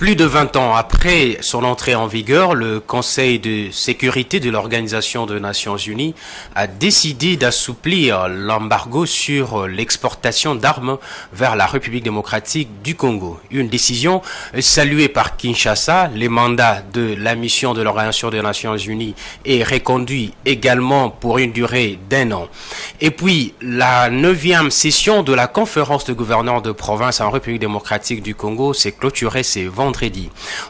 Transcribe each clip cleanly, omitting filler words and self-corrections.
Plus de 20 ans après son entrée en vigueur, le Conseil de sécurité de l'Organisation des Nations Unies a décidé d'assouplir l'embargo sur l'exportation d'armes vers la République démocratique du Congo. Une décision saluée par Kinshasa. Les mandats de la mission de l'Organisation des Nations Unies est reconduit également pour une durée d'1 an. Et puis, la 9e session de la conférence de gouverneurs de province en République démocratique du Congo s'est clôturée ce vendredi.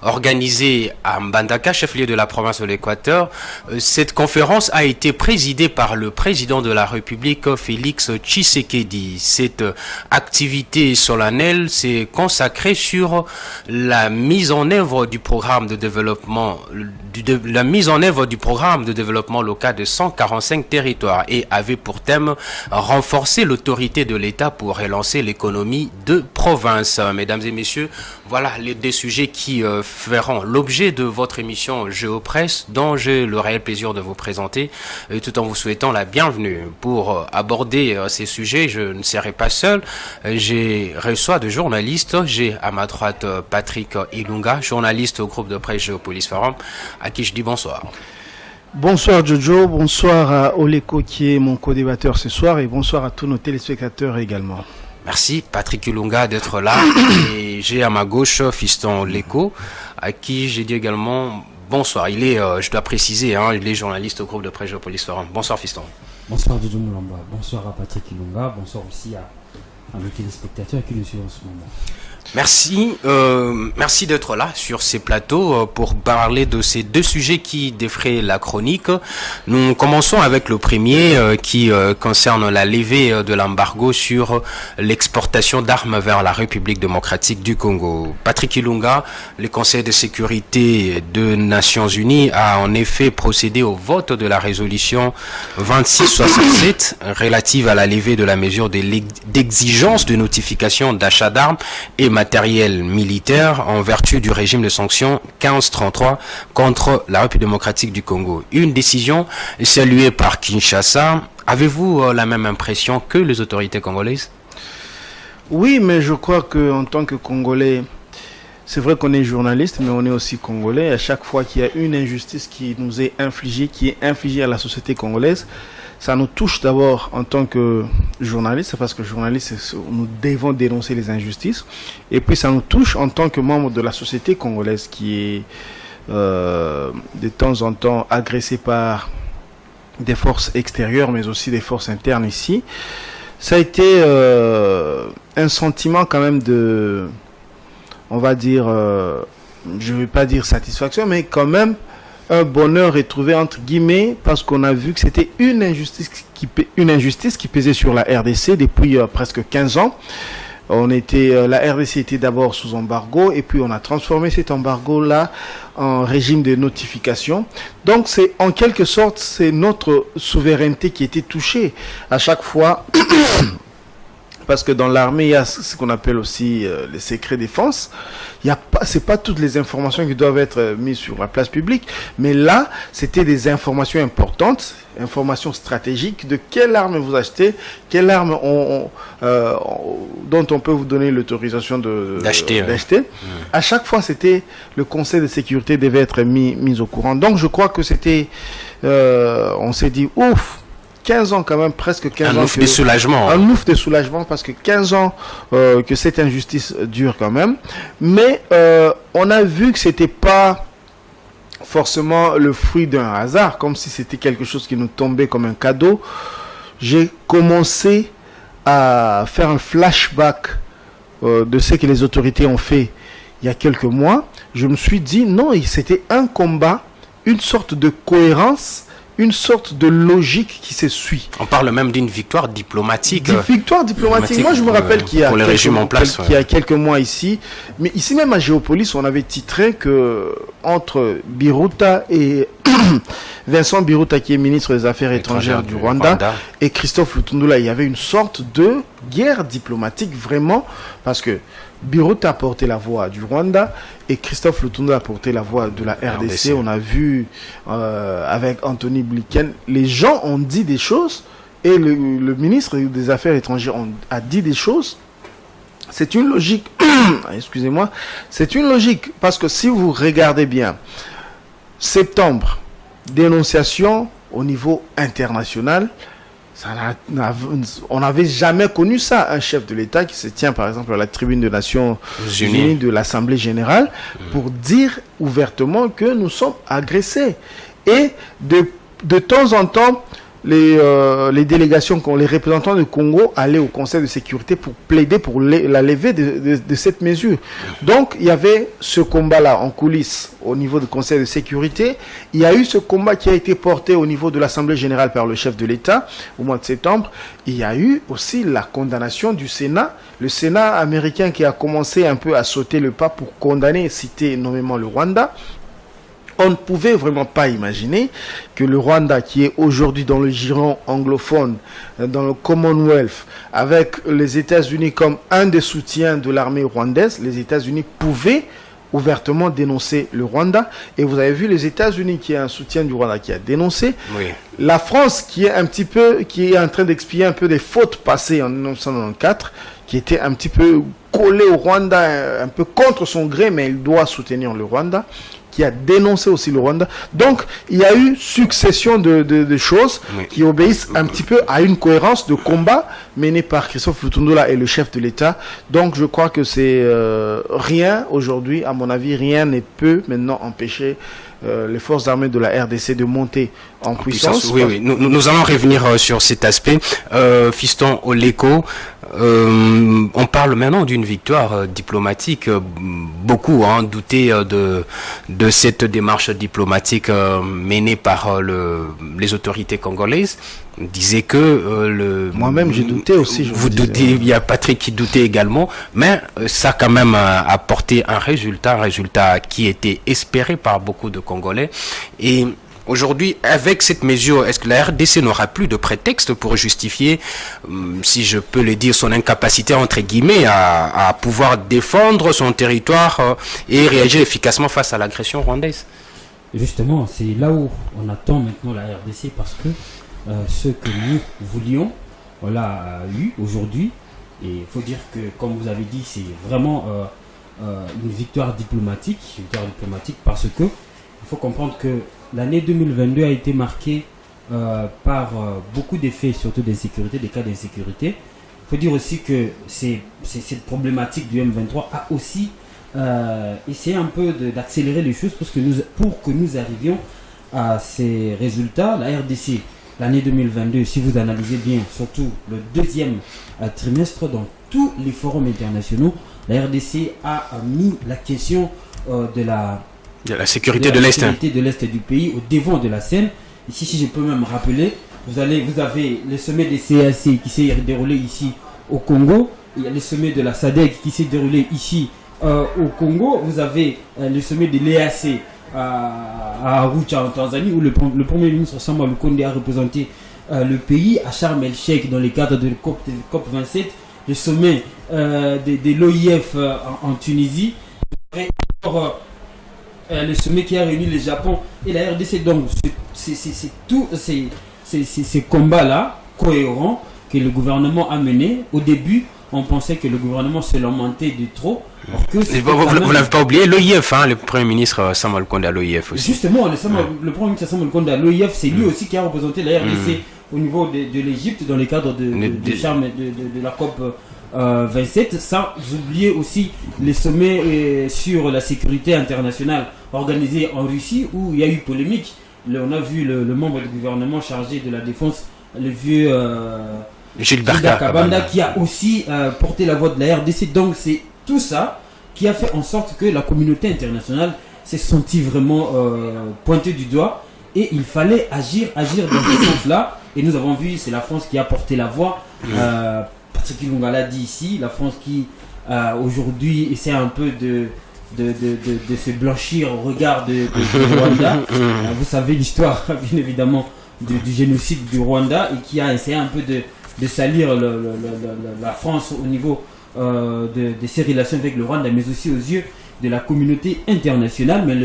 Organisée à Mbandaka, chef-lieu de la province de l'Équateur, cette conférence a été présidée par le président de la République, Félix Tshisekedi. Cette activité solennelle s'est consacrée sur la mise en œuvre du programme de développement, local de 145 territoires et avait pour thème renforcer l'autorité de l'État pour relancer l'économie de province. Mesdames et messieurs, voilà les deux sujets qui feront l'objet de votre émission Géopresse, dont j'ai le réel plaisir de vous présenter, tout en vous souhaitant la bienvenue. Pour aborder ces sujets, je ne serai pas seul. J'ai reçois de journalistes. J'ai à ma droite Patrick Ilunga, journaliste au groupe de presse Géopolis Forum, à qui je dis bonsoir. Bonsoir Jojo, bonsoir à Oleko qui est mon co-débatteur ce soir et bonsoir à tous nos téléspectateurs également. Merci Patrick Ilunga d'être là. Et j'ai à ma gauche Fiston Oleko, à qui j'ai dit également bonsoir. Il est, je dois préciser, il est journaliste au groupe de presse Géopolis Forum. Bonsoir Fiston. Bonsoir Jojo Moulamba, bonsoir à Patrick Ilunga, bonsoir aussi à nos téléspectateurs qui nous suivent en ce moment. Merci d'être là sur ces plateaux pour parler de ces deux sujets qui défraient la chronique. Nous commençons avec le premier qui concerne la levée de l'embargo sur l'exportation d'armes vers la République démocratique du Congo. Patrick Ilunga, le Conseil de sécurité des Nations Unies a en effet procédé au vote de la résolution 2667 relative à la levée de la mesure d'exigence de notification d'achat d'armes et matériel militaire en vertu du régime de sanctions 1533 contre la République démocratique du Congo. Une décision saluée par Kinshasa. Avez-vous la même impression que les autorités congolaises? Oui, mais je crois qu'en tant que Congolais, c'est vrai qu'on est journaliste, mais on est aussi Congolais. À chaque fois qu'il y a une injustice qui nous est infligée, qui est infligée à la société congolaise, ça nous touche d'abord en tant que journaliste, parce que journaliste, nous devons dénoncer les injustices. Et puis ça nous touche en tant que membre de la société congolaise qui est de temps en temps agressée par des forces extérieures, mais aussi des forces internes ici. Ça a été un sentiment quand même de, on va dire, je ne vais pas dire satisfaction, mais quand même, un bonheur retrouvé entre guillemets parce qu'on a vu que c'était une injustice qui pesait sur la RDC depuis presque 15 ans. La RDC était d'abord sous embargo et puis on a transformé cet embargo-là en régime de notification. Donc c'est en quelque sorte c'est notre souveraineté qui était touchée à chaque fois. Parce que dans l'armée, il y a ce qu'on appelle aussi les secrets défense. C'est pas toutes les informations qui doivent être mises sur la place publique, mais là, c'était des informations importantes, informations stratégiques de quelle arme vous achetez, quelle arme dont on peut vous donner l'autorisation d'acheter. À chaque fois, c'était le Conseil de sécurité devait être mis au courant. Donc, je crois que c'était, on s'est dit, ouf. 15 ans quand même, presque 15 ans. Un ouf de soulagement. Un ouf de soulagement parce que 15 ans que cette injustice dure quand même. Mais on a vu que c'était pas forcément le fruit d'un hasard, comme si c'était quelque chose qui nous tombait comme un cadeau. J'ai commencé à faire un flashback de ce que les autorités ont fait il y a quelques mois. Je me suis dit non, c'était un combat, une sorte de cohérence, une sorte de logique qui se suit. On parle même d'une victoire diplomatique. Moi, je me rappelle qu'il y a quelques mois ici, mais ici même à Géopolis, on avait titré que entre Biruta et Vincent Biruta, qui est ministre des Affaires étrangères du Rwanda, et Christophe Lutundula, il y avait une sorte de guerre diplomatique vraiment, parce que Biruta a porté la voix du Rwanda et Christophe Lutundula a porté la voix de la RDC. On a vu avec Anthony Blinken, les gens ont dit des choses et le ministre des Affaires étrangères a dit des choses C'est une logique, excusez-moi, c'est une logique, parce que si vous regardez bien, septembre, dénonciation au niveau international, on n'avait jamais connu ça, un chef de l'État qui se tient par exemple à la tribune des Nations Unies de l'Assemblée Générale pour dire ouvertement que nous sommes agressés. Et de temps en temps, les délégations, les représentants du Congo allaient au Conseil de sécurité pour plaider pour la levée de cette mesure. Donc, il y avait ce combat-là en coulisses au niveau du Conseil de sécurité. Il y a eu ce combat qui a été porté au niveau de l'Assemblée générale par le chef de l'État au mois de septembre. Il y a eu aussi la condamnation du Sénat. Le Sénat américain qui a commencé un peu à sauter le pas pour condamner et citer nommément le Rwanda. On ne pouvait vraiment pas imaginer que le Rwanda, qui est aujourd'hui dans le giron anglophone, dans le Commonwealth, avec les États-Unis comme un des soutiens de l'armée rwandaise, les États-Unis pouvaient ouvertement dénoncer le Rwanda. Et vous avez vu les États-Unis qui est un soutien du Rwanda qui a dénoncé. Oui. La France qui est en train d'expier un peu des fautes passées en 1994, qui était un petit peu collé au Rwanda, un peu contre son gré, mais il doit soutenir le Rwanda, qui a dénoncé aussi le Rwanda. Donc, il y a eu succession de choses qui obéissent un petit peu à une cohérence de combat mené par Christophe Lutundula et le chef de l'État. Donc, je crois que c'est rien aujourd'hui, à mon avis, rien ne peut maintenant empêcher les forces armées de la RDC de monter en puissance. Oui. Nous allons revenir sur cet aspect. Fiston Oleko, on parle maintenant d'une victoire diplomatique. Beaucoup doutaient de cette démarche diplomatique menée par les autorités congolaises. On disait que moi-même j'ai douté aussi. Vous doutez, il y a Patrick qui doutait également, mais ça a quand même apporté un résultat qui était espéré par beaucoup de Congolais. Et aujourd'hui, avec cette mesure, est-ce que la RDC n'aura plus de prétexte pour justifier, si je peux le dire, son incapacité, entre guillemets, à pouvoir défendre son territoire et réagir efficacement face à l'agression rwandaise? Justement, c'est là où on attend maintenant la RDC, parce que ce que nous voulions, on l'a eu aujourd'hui. Et il faut dire que, comme vous avez dit, c'est vraiment une victoire diplomatique, parce que il faut comprendre que l'année 2022 a été marquée par beaucoup d'effets, surtout d'insécurité, des cas d'insécurité. Il faut dire aussi que cette problématique du M23 a aussi essayé un peu d'accélérer les choses pour que nous arrivions à ces résultats. La RDC, l'année 2022, si vous analysez bien, surtout le deuxième trimestre, dans tous les forums internationaux, la RDC a mis la question de la sécurité de l'Est. De l'Est du pays au devant de la scène. Ici, si je peux même rappeler, vous avez le sommet des CAC qui s'est déroulé ici au Congo. Il y a le sommet de la SADC qui s'est déroulé ici au Congo. Vous avez le sommet de l'EAC à Arusha en Tanzanie, où le Premier ministre Samuel Lukonde a représenté le pays, à Sharm el-Sheikh dans le cadre de COP 27, le sommet de l'OIF en Tunisie. Le sommet qui a réuni le Japon et la RDC. Donc, c'est tous ces combats-là cohérents que le gouvernement a menés. Au début, on pensait que le gouvernement se lamentait de trop. Vous n'avez pas oublié l'OIF, le Premier ministre Samuel Konde à l'OIF aussi. Justement, le Premier ministre Samuel Konde à l'OIF, c'est lui aussi qui a représenté la RDC au niveau de l'Égypte dans le cadre de la COP 27, sans oublier aussi les sommets sur la sécurité internationale organisés en Russie, où il y a eu polémique. On a vu le membre du gouvernement chargé de la défense, le vieux Gilbert Kabanda, qui a aussi porté la voix de la RDC. Donc c'est tout ça qui a fait en sorte que la communauté internationale s'est sentie vraiment pointée du doigt, et il fallait agir dans ce sens-là. Et nous avons vu, c'est la France qui a porté la voix. Patrick Lunga l'a dit ici, la France qui aujourd'hui essaie un peu de se blanchir au regard du Rwanda. Vous savez l'histoire, bien évidemment, du génocide du Rwanda, et qui a essayé un peu de salir la France au niveau de ses relations avec le Rwanda, mais aussi aux yeux de la communauté internationale. Mais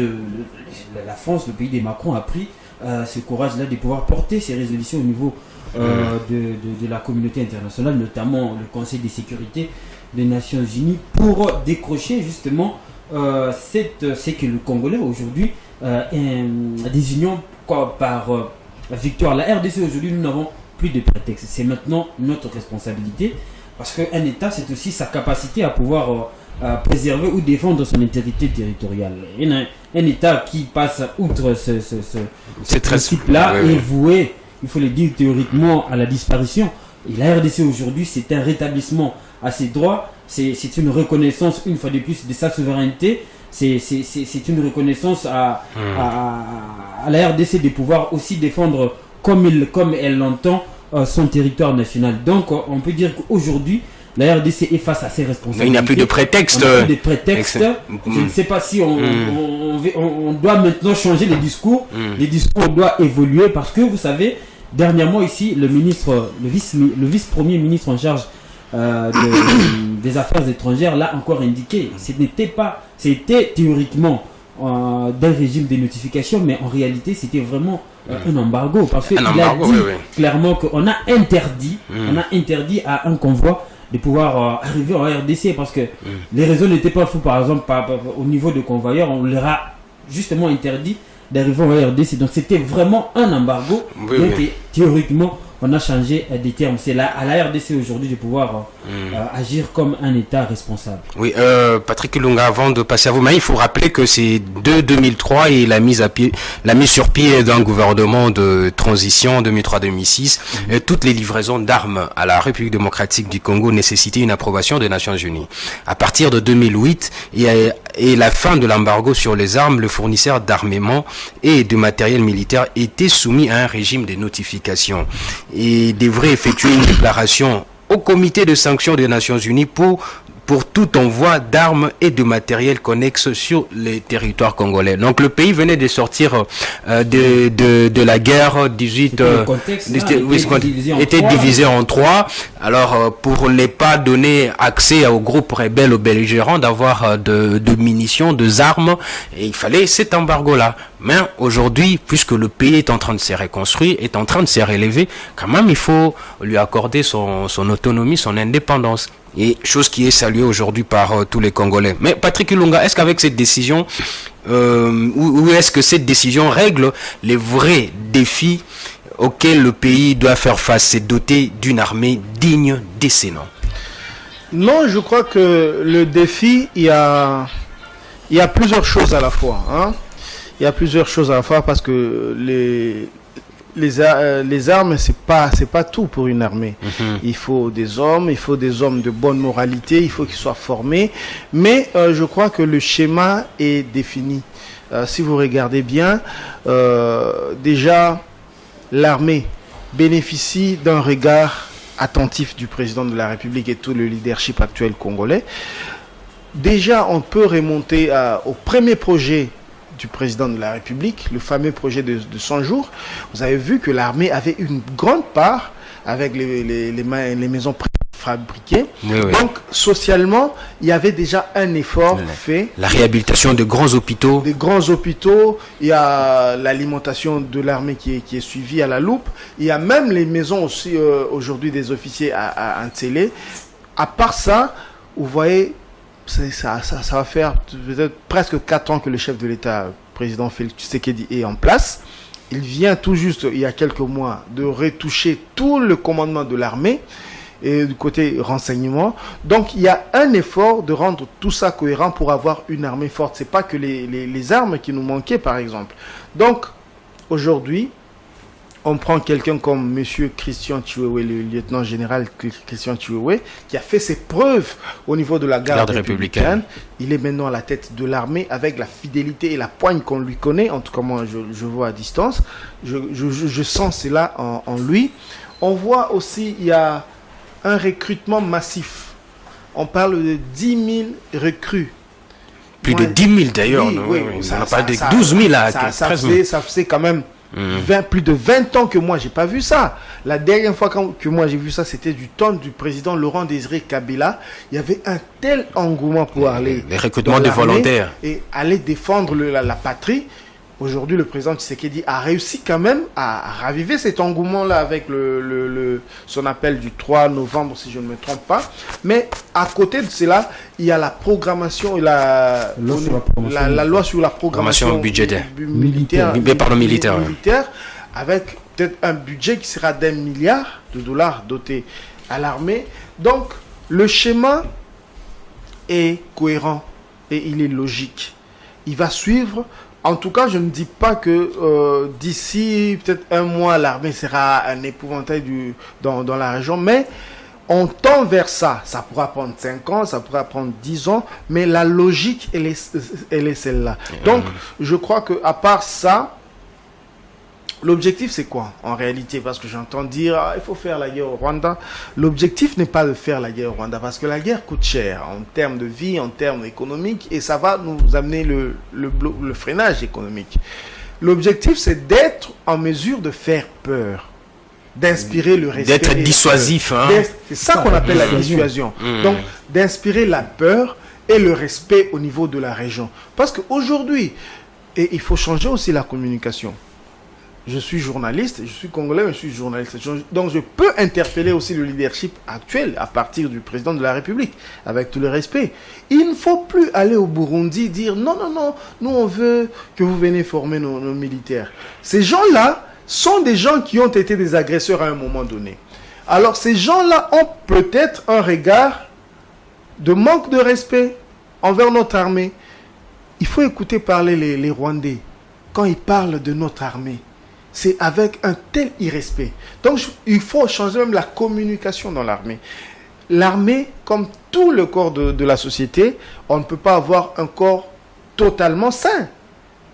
la France, le pays des Macron, a pris ce courage-là de pouvoir porter ces résolutions au niveau de la communauté internationale, notamment le Conseil de sécurité. des Nations Unies pour décrocher justement c'est que le Congolais aujourd'hui désignons par victoire. La RDC aujourd'hui, nous n'avons plus de prétexte. C'est maintenant notre responsabilité parce qu'un État, c'est aussi sa capacité à pouvoir préserver ou défendre son intégrité territoriale. Un État qui passe outre ce principe-là est voué, il faut le dire théoriquement, à la disparition. Et la RDC aujourd'hui, c'est un rétablissement à ses droits, c'est une reconnaissance une fois de plus de sa souveraineté, c'est une reconnaissance à la RDC de pouvoir aussi défendre comme elle l'entend son territoire national. Donc on peut dire qu'aujourd'hui, la RDC est face à ses responsabilités. Il n'y a plus de prétexte. Je ne sais pas si on doit maintenant changer les discours. Les discours doivent évoluer parce que vous savez, dernièrement ici, le vice-premier ministre en charge des affaires étrangères l'a encore indiqué. C'était théoriquement d'un régime de notification, mais en réalité c'était vraiment un embargo parce qu'il a dit clairement qu'on a interdit à un convoi de pouvoir arriver en RDC parce que les raisons n'étaient pas fous. Par exemple, au niveau de convoyeurs, on leur a justement interdit d'arriver en RDC. Donc c'était vraiment un embargo. Théoriquement, on a changé des termes. C'est à la RDC aujourd'hui de pouvoir agir comme un État responsable. Oui, Patrick Lunga, avant de passer à vous, mais il faut rappeler que c'est de 2003 et la mise sur pied d'un gouvernement de transition 2003-2006. Toutes les livraisons d'armes à la République démocratique du Congo nécessitaient une approbation des Nations Unies. À partir de 2008 et la fin de l'embargo sur les armes, le fournisseur d'armement et de matériel militaire était soumis à un régime de notification et devrait effectuer une déclaration au comité de sanctions des Nations Unies pour tout envoi d'armes et de matériel connexe sur les territoires congolais. Donc le pays venait de sortir de la guerre 18 était divisé en trois. Alors pour ne pas donner accès aux groupes rebelles, aux belligérants d'avoir de munitions, de armes, et il fallait cet embargo-là. Mais aujourd'hui, puisque le pays est en train de se reconstruire, est en train de se relever, quand même il faut lui accorder son autonomie, son indépendance. Et chose qui est saluée aujourd'hui par tous les Congolais. Mais Patrick Lunga, est-ce qu'avec cette décision, ou est-ce que cette décision règle les vrais défis auxquels le pays doit faire face, c'est doter d'une armée digne de ses noms? Non, je crois que le défi, il y a plusieurs choses à la fois. Il y a plusieurs choses à la fois parce que les armes, c'est pas tout pour une armée. Il faut des hommes de bonne moralité, il faut qu'ils soient formés. Mais je crois que le schéma est défini. Si vous regardez bien, déjà, l'armée bénéficie d'un regard attentif du président de la République et tout le leadership actuel congolais. Déjà, on peut remonter au premier projet du président de la République, le fameux projet de 100 jours. Vous avez vu que l'armée avait une grande part avec les maisons préfabriquées. Oui. Donc, socialement, il y avait déjà un effort fait. La réhabilitation de grands hôpitaux. Des grands hôpitaux. Il y a l'alimentation de l'armée qui est suivie à la loupe. Il y a même les maisons aussi, aujourd'hui, des officiers à Ntsélé. À part ça, vous voyez, ça va faire peut-être presque 4 ans que le chef de l'État, président Félix Tshisekedi, est en place. Il vient tout juste, il y a quelques mois, de retoucher tout le commandement de l'armée et du côté renseignement. Donc, il y a un effort de rendre tout ça cohérent pour avoir une armée forte. Ce n'est pas que les armes qui nous manquaient, par exemple. Donc, aujourd'hui, on prend quelqu'un comme M. Christian Chiwewe, le lieutenant-général Christian Chiwewe, qui a fait ses preuves au niveau de la garde républicaine. Il est maintenant à la tête de l'armée avec la fidélité et la poigne qu'on lui connaît. En tout cas, moi, je vois à distance. Je sens cela en lui. On voit aussi, il y a un recrutement massif. On parle de 10 000 recrues. Plus de 10 000 d'ailleurs. Oui, on a parlé de 12 000 à 13 000. Ça faisait quand même plus de 20 ans que moi, j'ai pas vu ça. La dernière fois que moi j'ai vu ça, c'était du temps du président Laurent Désiré Kabila. Il y avait un tel engouement pour aller les recrutements de volontaires et aller défendre la patrie. Aujourd'hui, le président Tshisekedi a réussi quand même à raviver cet engouement-là avec son appel du 3 novembre, si je ne me trompe pas. Mais à côté de cela, il y a la programmation, la loi sur la programmation budgétaire. militaire, militaire. avec peut-être un budget qui sera d'1 milliard de dollars doté à l'armée. Donc, le schéma est cohérent et il est logique. Il va suivre. En tout cas, je ne dis pas que d'ici peut-être un mois, l'armée sera un épouvantail dans la région, mais on tend vers ça. Ça pourra prendre 5 ans, ça pourra prendre 10 ans, mais la logique, elle est celle-là. Donc, je crois qu'à part ça, l'objectif, c'est quoi en réalité? Parce que j'entends dire, il faut faire la guerre au Rwanda. L'objectif n'est pas de faire la guerre au Rwanda, parce que la guerre coûte cher en termes de vie, en termes économiques, et ça va nous amener le freinage économique. L'objectif, c'est d'être en mesure de faire peur, d'inspirer le respect. D'être dissuasif. C'est ça qu'on appelle la dissuasion. Donc, d'inspirer la peur et le respect au niveau de la région. Parce qu'aujourd'hui, et il faut changer aussi la communication. Je suis journaliste, je suis congolais, mais je suis journaliste. Donc je peux interpeller aussi le leadership actuel à partir du président de la République, avec tout le respect. Il ne faut plus aller au Burundi dire non, nous on veut que vous venez former nos militaires. Ces gens-là sont des gens qui ont été des agresseurs à un moment donné. Alors ces gens-là ont peut-être un regard de manque de respect envers notre armée. Il faut écouter parler les Rwandais quand ils parlent de notre armée. C'est avec un tel irrespect. Donc, il faut changer même la communication dans l'armée. L'armée, comme tout le corps de la société, on ne peut pas avoir un corps totalement sain.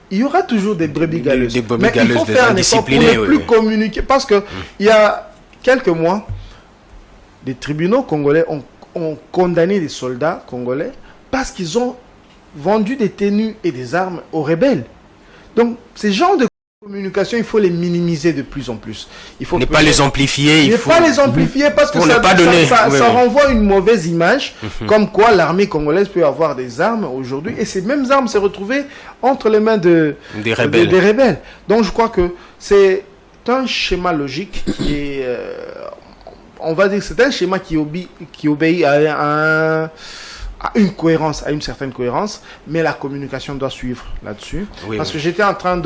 Il y aura toujours des brebis galeuses. Mais il faut faire un effort pour ne plus communiquer. Parce qu'il y a quelques mois, des tribunaux congolais ont condamné des soldats congolais parce qu'ils ont vendu des tenues et des armes aux rebelles. Donc, ces genres de communication, il faut les minimiser de plus en plus. Il faut ne pas les amplifier. Ne pas les amplifier parce que ça renvoie une mauvaise image, comme quoi l'armée congolaise peut avoir des armes aujourd'hui et ces mêmes armes se retrouver entre les mains des rebelles. Donc je crois que c'est un schéma logique qui est, on va dire, c'est un schéma qui obéit à une cohérence, à une certaine cohérence, mais la communication doit suivre là-dessus. Parce que j'étais en train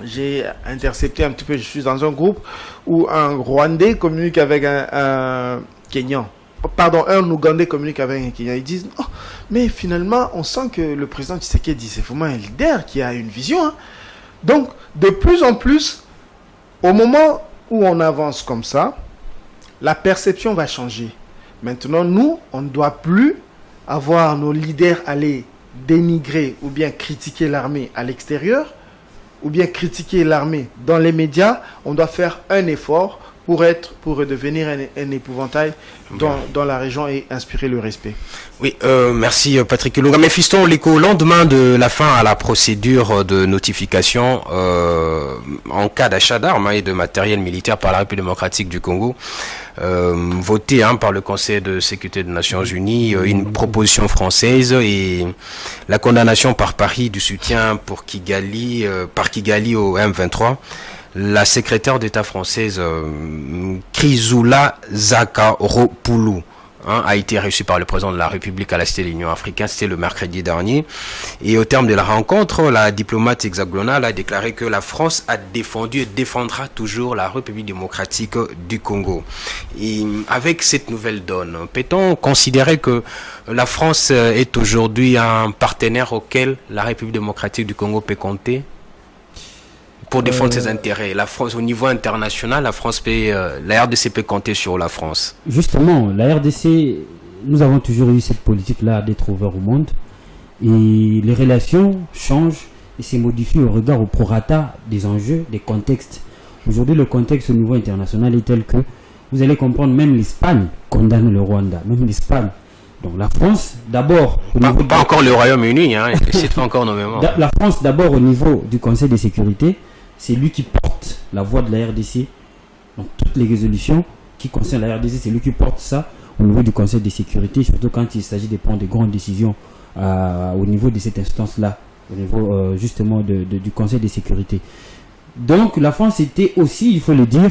j'ai intercepté un petit peu, je suis dans un groupe où un Rwandais communique avec un Kenyan. Pardon, un Ougandais communique avec un Kenyan. Ils disent, oh, mais finalement, on sent que le président Tshisekedi, c'est vraiment un leader qui a une vision. Donc, de plus en plus, au moment où on avance comme ça, la perception va changer. Maintenant, nous, on ne doit plus avoir nos leaders aller dénigrer ou bien critiquer l'armée à l'extérieur, ou bien critiquer l'armée dans les médias. On doit faire un effort pour redevenir un épouvantail dans la région et inspirer le respect. Oui, merci Patrick Ilunga. Mais Fiston Oliko, au lendemain de la fin à la procédure de notification en cas d'achat d'armes et de matériel militaire par la République démocratique du Congo, votée par le Conseil de sécurité des Nations Unies, une proposition française et la condamnation par Paris du soutien par Kigali au M23. La secrétaire d'État française Chrysoula Zakharopoulou a été reçue par le président de la République à la Cité de l'Union africaine, c'était le mercredi dernier. Et au terme de la rencontre, la diplomate hexagonale a déclaré que la France a défendu et défendra toujours la République démocratique du Congo. Et avec cette nouvelle donne, peut-on considérer que la France est aujourd'hui un partenaire auquel la République démocratique du Congo peut compter pour défendre ses intérêts? La France, au niveau international, la RDC peut compter sur la France. Justement, la RDC, nous avons toujours eu cette politique-là d'être ouvert au monde. Et les relations changent et se modifient au regard, au prorata des enjeux, des contextes. Aujourd'hui, le contexte au niveau international est tel que, vous allez comprendre, même l'Espagne condamne le Rwanda. Même l'Espagne. Donc la France, d'abord... Pas encore le Royaume-Uni, c'est pas encore nommément. La France, d'abord, au niveau du Conseil de sécurité, c'est lui qui porte la voix de la RDC. Donc toutes les résolutions qui concernent la RDC, c'est lui qui porte ça au niveau du Conseil de sécurité, surtout quand il s'agit de prendre de grandes décisions au niveau de cette instance-là au niveau justement du Conseil de sécurité. Donc la France était aussi, il faut le dire,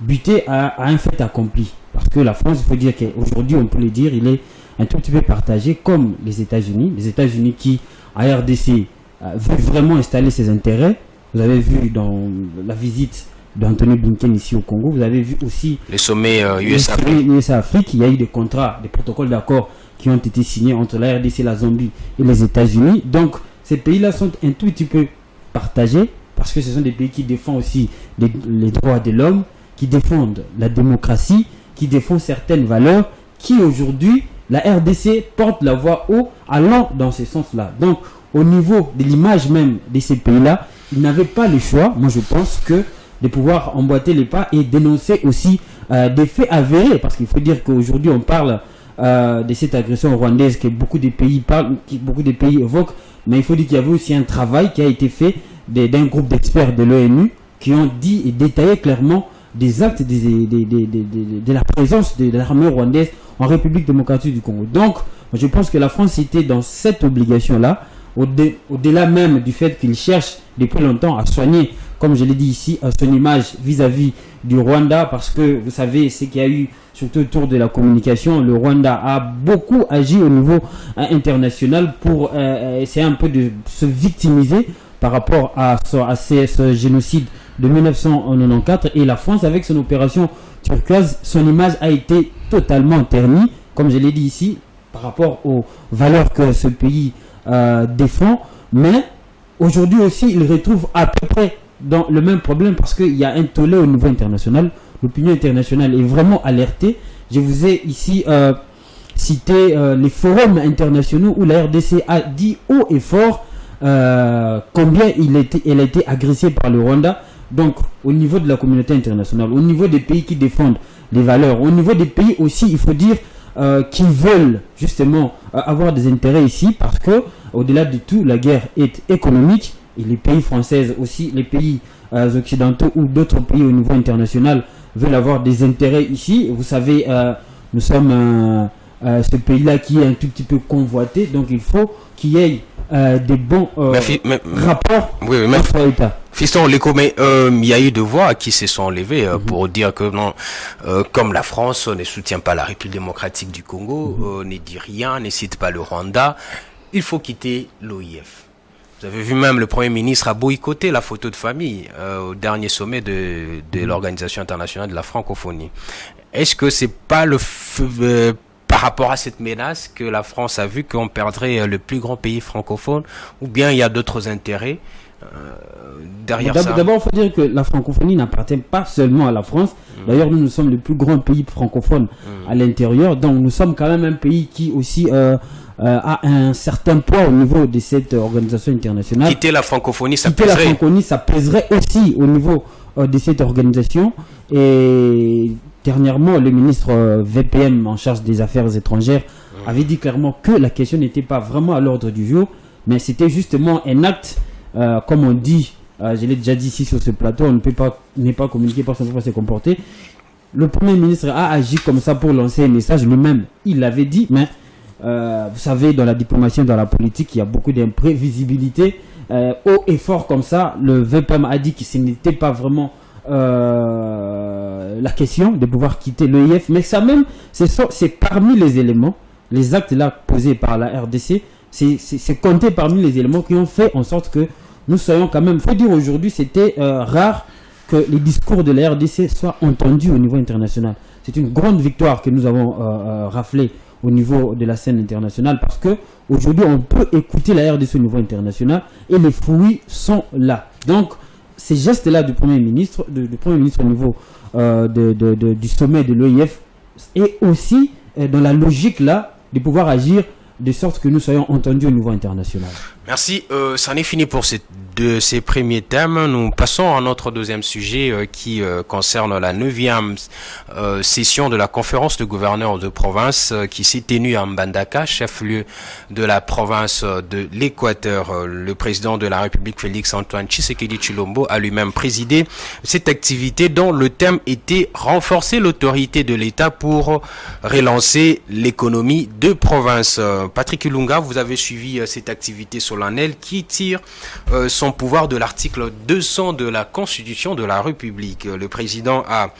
butée à un fait accompli. Parce que la France, il faut dire qu'aujourd'hui, on peut le dire, il est un tout petit peu partagé comme les États-Unis. Les États-Unis qui, à RDC, veulent vraiment installer ses intérêts. Vous avez vu dans la visite d'Anthony Blinken ici au Congo, vous avez vu aussi les sommets USA-Afrique. USA-Afrique, il y a eu des contrats, des protocoles d'accord qui ont été signés entre la RDC, la Zambie et les États-Unis. Donc, ces pays-là sont un tout petit peu partagés parce que ce sont des pays qui défendent aussi les droits de l'homme, qui défendent la démocratie, qui défendent certaines valeurs, qui aujourd'hui, la RDC porte la voix haut allant dans ce sens-là. Donc, au niveau de l'image même de ces pays-là, ils n'avaient pas le choix, moi je pense, que de pouvoir emboîter les pas et dénoncer aussi des faits avérés. Parce qu'il faut dire qu'aujourd'hui, on parle de cette agression rwandaise que beaucoup de pays parlent, beaucoup de pays évoquent, mais il faut dire qu'il y avait aussi un travail qui a été fait d'un groupe d'experts de l'ONU qui ont dit et détaillé clairement des actes de la présence de l'armée rwandaise en République démocratique du Congo. Donc, je pense que la France était dans cette obligation-là, au-delà même du fait qu'il cherche depuis longtemps à soigner, comme je l'ai dit ici, son image vis-à-vis du Rwanda, parce que vous savez ce qu'il y a eu, surtout autour de la communication, le Rwanda a beaucoup agi au niveau international pour essayer un peu de se victimiser par rapport à ce génocide de 1994, et la France, avec son opération turquoise, son image a été totalement ternie, comme je l'ai dit ici, par rapport aux valeurs que ce pays défend. Mais aujourd'hui aussi, il retrouve à peu près dans le même problème parce qu'il y a un tollé au niveau international. L'opinion internationale est vraiment alertée. Je vous ai ici cité les forums internationaux où la RDC a dit haut et fort combien elle a été agressée par le Rwanda. Donc, au niveau de la communauté internationale, au niveau des pays qui défendent les valeurs, au niveau des pays aussi, il faut dire, qui veulent justement avoir des intérêts ici, parce que, au-delà de tout, la guerre est économique, et les pays français aussi, les pays occidentaux ou d'autres pays au niveau international veulent avoir des intérêts ici. Vous savez, nous sommes ce pays-là qui est un tout petit peu convoité, donc il faut qu'il y ait des bons rapports entre États. Fiston Léco, mais il y a eu des voix qui se sont levées pour dire que non, comme la France ne soutient pas la République démocratique du Congo, ne dit rien, ne cite pas le Rwanda, il faut quitter l'OIF. Vous avez vu même le Premier ministre a boycotté la photo de famille au dernier sommet de l'Organisation internationale de la francophonie. Est-ce que c'est pas par rapport à cette menace que la France a vu qu'on perdrait le plus grand pays francophone, ou bien il y a d'autres intérêts derrière ça? D'abord, il faut dire que la francophonie n'appartient pas seulement à la France. D'ailleurs, nous sommes le plus grand pays francophone à l'intérieur. Donc, nous sommes quand même un pays qui aussi a un certain poids au niveau de cette organisation internationale. Quitter la francophonie, ça pèserait. Quitter la francophonie, ça pèserait aussi au niveau de cette organisation. Et dernièrement, le ministre VPM en charge des affaires étrangères avait dit clairement que la question n'était pas vraiment à l'ordre du jour, mais c'était justement un acte, comme on dit, je l'ai déjà dit ici sur ce plateau, on ne peut pas communiquer parce qu'on ne peut pas se comporter. Le Premier ministre a agi comme ça pour lancer un message lui-même. Il l'avait dit, mais vous savez, dans la diplomatie, dans la politique, il y a beaucoup d'imprévisibilité. Haut et fort comme ça, le VPM a dit que ce n'était pas vraiment la question de pouvoir quitter l'OIF, mais ça même, c'est parmi les éléments, les actes là posés par la RDC, c'est compté parmi les éléments qui ont fait en sorte que nous soyons quand même, il faut dire aujourd'hui, c'était rare que les discours de la RDC soient entendus au niveau international. C'est une grande victoire que nous avons raflée au niveau de la scène internationale, parce que aujourd'hui on peut écouter la RDC au niveau international et les fruits sont là. Donc ces gestes-là du Premier ministre, au niveau du sommet de l'OIF, est aussi dans la logique là de pouvoir agir de sorte que nous soyons entendus au niveau international. Merci. Ça en est fini pour cette de ces premiers thèmes, nous passons à notre deuxième sujet qui concerne la 9e session de la conférence de gouverneurs de province qui s'est tenue à Mbandaka, chef-lieu de la province de l'Équateur. Le président de la République, Félix-Antoine Tshisekedi Tshilombo, a lui-même présidé cette activité dont le thème était renforcer l'autorité de l'État pour relancer l'économie de province. Patrick Ilunga, vous avez suivi cette activité solennelle qui tire son pouvoir de l'article 200 de la Constitution de la République. Le président a